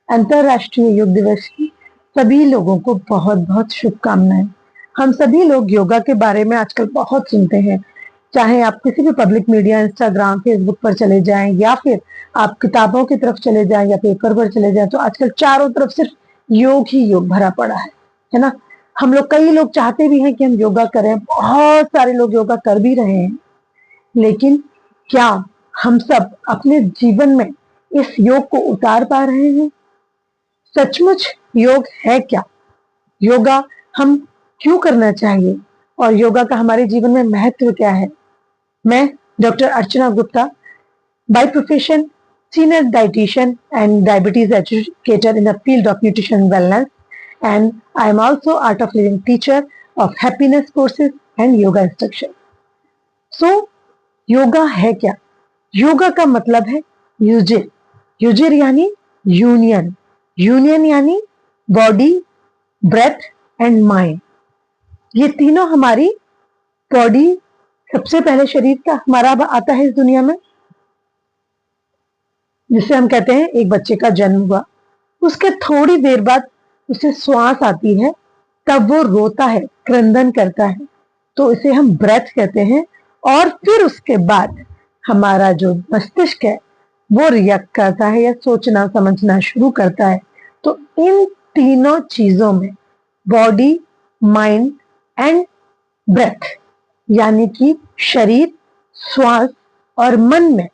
अंतरराष्ट्रीय योग दिवस की सभी लोगों को बहुत बहुत शुभकामनाएं। हम सभी लोग योगा के बारे में आजकल बहुत सुनते हैं, चाहे आप किसी भी पब्लिक मीडिया, इंस्टाग्राम, फेसबुक पर चले जाएं या फिर आप किताबों की तरफ चले जाएं या पेपर पर चले जाएं, तो आजकल चारों तरफ सिर्फ योग ही योग भरा पड़ा है ना। हम लोग, कई लोग चाहते भी हैं कि हम योगा करें, बहुत सारे लोग योगा कर भी रहे हैं, लेकिन क्या हम सब अपने जीवन में इस योग को उतार पा रहे हैं? सचमुच योग है क्या? योगा हम क्यों करना चाहिए और योगा का हमारे जीवन में महत्व क्या है? मैं doctor Archana Gupta, by profession senior dietitian and diabetes educator in the field of nutrition and wellness, and I am also art of living teacher of happiness courses and yoga instruction. So yoga है क्या? योगा का मतलब है यूजिर। यूजिर यानी union, union यानी body, breath and mind. ये तीनों हमारी बॉडी, सबसे पहले शरीर का हमारा आता है इस दुनिया में, जिसे हम कहते हैं एक बच्चे का जन्म हुआ, उसके थोड़ी देर बाद उसे श्वास आती है, तब वो रोता है, क्रंदन करता है, तो इसे हम ब्रेथ कहते हैं। और फिर उसके बाद हमारा जो मस्तिष्क है वो रिएक्ट करता है या सोचना समझना शुरू करता है। तो इन तीनों चीजों में बॉडी, माइंड एंड ब्रेथ, यानी कि शरीर, श्वास और मन में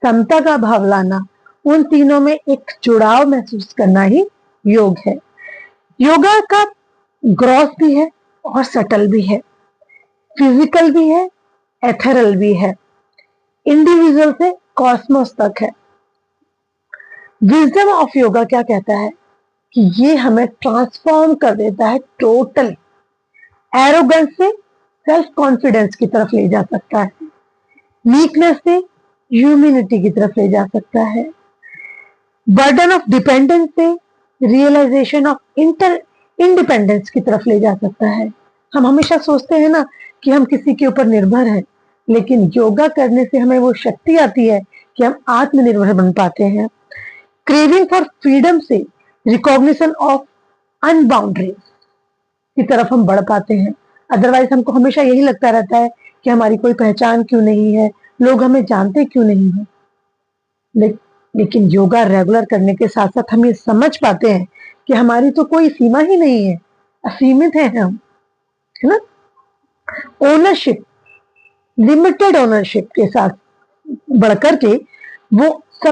समता का भाव लाना, उन तीनों में एक जुड़ाव महसूस करना ही योग है। योगा का ग्रॉस भी है और सटल भी है, फिजिकल भी है, एथेरल भी है, इंडिविजुअल से कॉस्मोस तक है। विजडम ऑफ योगा क्या कहता है कि ये हमें ट्रांसफॉर्म कर देता है टोटल। एरोगेंस से सेल्फ कॉन्फिडेंस की तरफ ले जा सकता है, वीकनेस से ह्यूमिलिटी की तरफ ले जा सकता है, बर्डन ऑफ डिपेंडेंस से रियलाइजेशन ऑफ इंडिपेंडेंस की तरफ ले जा सकता है। हम हमेशा सोचते हैं ना कि हम किसी के ऊपर निर्भर हैं, लेकिन योगा करने से हमें वो शक्ति आती है कि हम आत्मनिर्भर बन पाते हैं। क्रेविंग फॉर फ्रीडम से रिकॉग्निशन ऑफ अनबाउंड्रीज की तरफ हम बढ़ पाते हैं। अदरवाइज हमको हमेशा यही लगता रहता है कि हमारी कोई पहचान क्यों नहीं है, लोग हमें जानते क्यों नहीं है। लेकिन योगा रेगुलर करने के साथ साथ हम ये समझ पाते हैं कि हमारी तो कोई सीमा ही नहीं है, असीमित है हम, है ना। ओनरशिप, लिमिटेड ओनरशिप के साथ बढ़कर के वो